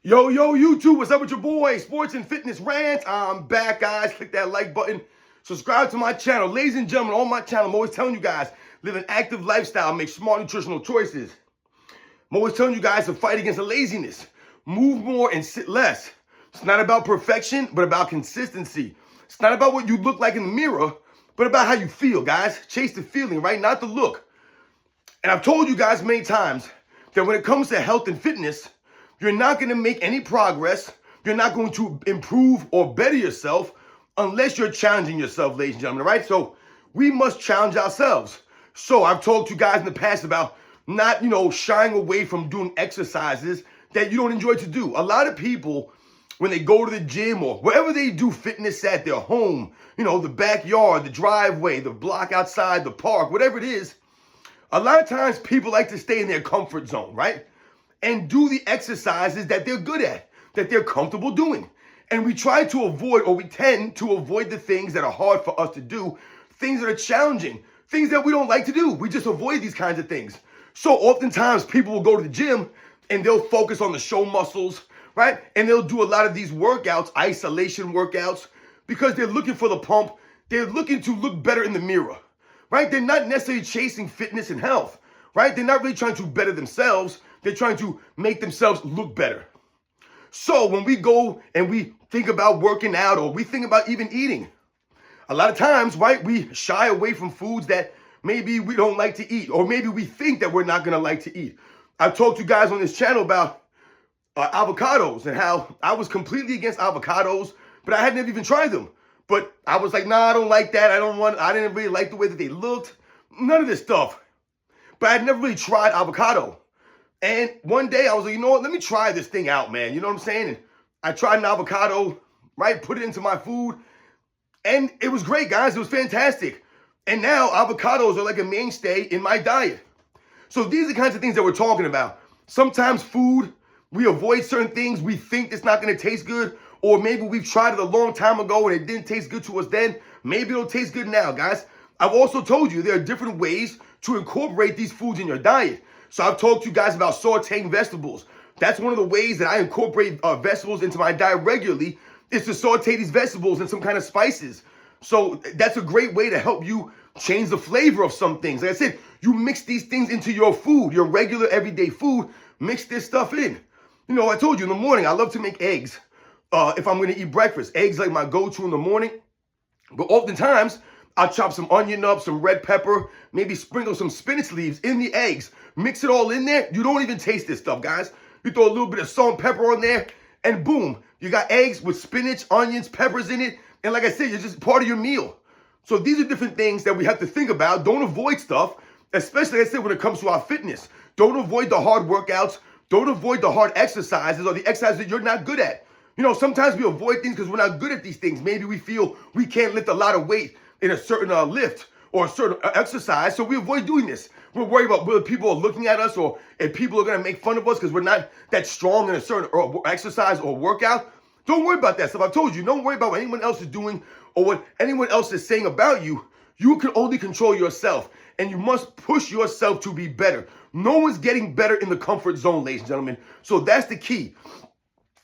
Yo, YouTube, what's up with your boy? Sports and Fitness Rants. I'm back, guys. Click that like button. Subscribe to my channel. Ladies and gentlemen, on my channel, I'm always telling you guys, live an active lifestyle, make smart nutritional choices. I'm always telling you guys to fight against the laziness. Move more and sit less. It's not about perfection, but about consistency. It's not about what you look like in the mirror, but about how you feel, guys. Chase the feeling, right? Not the look. And I've told you guys many times that when it comes to health and fitness, you're not going to make any progress. You're not going to improve or better yourself unless you're challenging yourself, ladies and gentlemen, right? So we must challenge ourselves. So I've talked to you guys in the past about not, shying away from doing exercises that you don't enjoy to do. A lot of people, when they go to the gym or wherever they do fitness at, their home, the backyard, the driveway, the block outside, the park, whatever it is, a lot of times people like to stay in their comfort zone, right? And do the exercises that they're good at, that they're comfortable doing. And we try to avoid, or we tend to avoid the things that are hard for us to do, things that are challenging, things that we don't like to do. We just avoid these kinds of things. So oftentimes people will go to the gym and they'll focus on the show muscles, right? And they'll do a lot of these workouts, isolation workouts, because they're looking for the pump. They're looking to look better in the mirror, right? They're not necessarily chasing fitness and health, right? They're not really trying to better themselves. They're trying to make themselves look better. So when we go and we think about working out or we think about even eating, a lot of times, right, we shy away from foods that maybe we don't like to eat, or maybe we think that we're not going to like to eat. I've talked to you guys on this channel about avocados and how I was completely against avocados, but I had never even tried them. But I was like, nah, I don't like that. I didn't really like the way that they looked. None of this stuff. But I'd never really tried avocado. And one day I was like, you know what? Let me try this thing out, man. You know what I'm saying? And I tried an avocado, right? Put it into my food. And it was great, guys. It was fantastic. And now avocados are like a mainstay in my diet. So these are the kinds of things that we're talking about. Sometimes food, we avoid certain things. We think it's not going to taste good. Or maybe we've tried it a long time ago and it didn't taste good to us then. Maybe it'll taste good now, guys. I've also told you there are different ways to incorporate these foods in your diet. So I've talked to you guys about sauteing vegetables. That's one of the ways that I incorporate vegetables into my diet regularly, is to saute these vegetables in some kind of spices. So that's a great way to help you change the flavor of some things. Like I said, you mix these things into your food, your regular everyday food, mix this stuff in. I told you in the morning, I love to make eggs. If I'm going to eat breakfast, eggs like my go-to in the morning. But oftentimes, I'll chop some onion up, some red pepper, maybe sprinkle some spinach leaves in the eggs. Mix it all in there. You don't even taste this stuff, guys. You throw a little bit of salt and pepper on there, and boom, you got eggs with spinach, onions, peppers in it. And like I said, it's just part of your meal. So these are different things that we have to think about. Don't avoid stuff, especially, like I said, when it comes to our fitness. Don't avoid the hard workouts. Don't avoid the hard exercises or the exercises that you're not good at. Sometimes we avoid things because we're not good at these things. Maybe we feel we can't lift a lot of weight in a certain lift or a certain exercise, so we avoid doing this. We're worried about whether people are looking at us or if people are going to make fun of us because we're not that strong in a certain exercise or workout. Don't worry about that stuff. I've told you, don't worry about what anyone else is doing or what anyone else is saying about you. You can only control yourself, and you must push yourself to be better. No one's getting better in the comfort zone, ladies and gentlemen. So that's the key.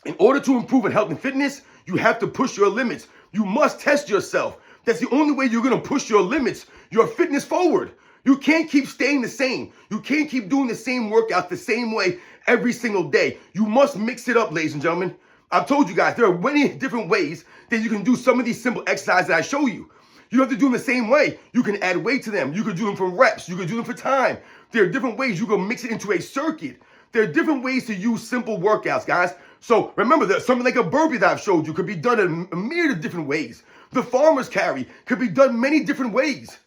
In order to improve in health and fitness, you have to push your limits. You must test yourself. That's the only way you're going to push your limits, your fitness forward. You can't keep staying the same. You can't keep doing the same workout the same way every single day. You must mix it up, ladies and gentlemen. I've told you guys, there are many different ways that you can do some of these simple exercises that I show you. You don't have to do them the same way. You can add weight to them. You can do them for reps. You can do them for time. There are different ways you can mix it into a circuit. There are different ways to use simple workouts, guys. So remember that something like a burpee that I've showed you could be done in a myriad of different ways. The farmer's carry could be done many different ways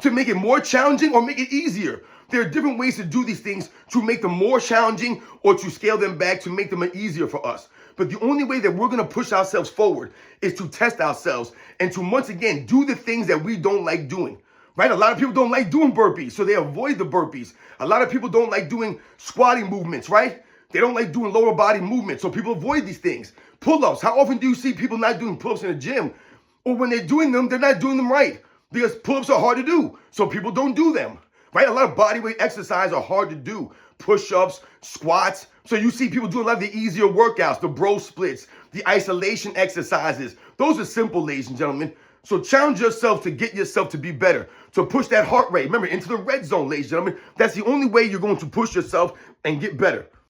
to make it more challenging or make it easier. There are different ways to do these things to make them more challenging or to scale them back to make them easier for us. But the only way that we're going to push ourselves forward is to test ourselves and to, once again, do the things that we don't like doing. Right? A lot of people don't like doing burpees, so they avoid the burpees. A lot of people don't like doing squatting movements, right? They don't like doing lower body movements, so people avoid these things. Pull-ups. How often do you see people not doing pull-ups in the gym? Or when they're doing them, they're not doing them right because pull-ups are hard to do, so people don't do them. Right? A lot of bodyweight exercise are hard to do. push-ups, squats. So you see people doing a lot of the easier workouts, the bro splits, the isolation exercises. Those are simple, ladies and gentlemen. So challenge yourself to get yourself to be better, to push that heart rate. Remember, into the red zone, ladies and gentlemen. That's the only way you're going to push yourself and get better.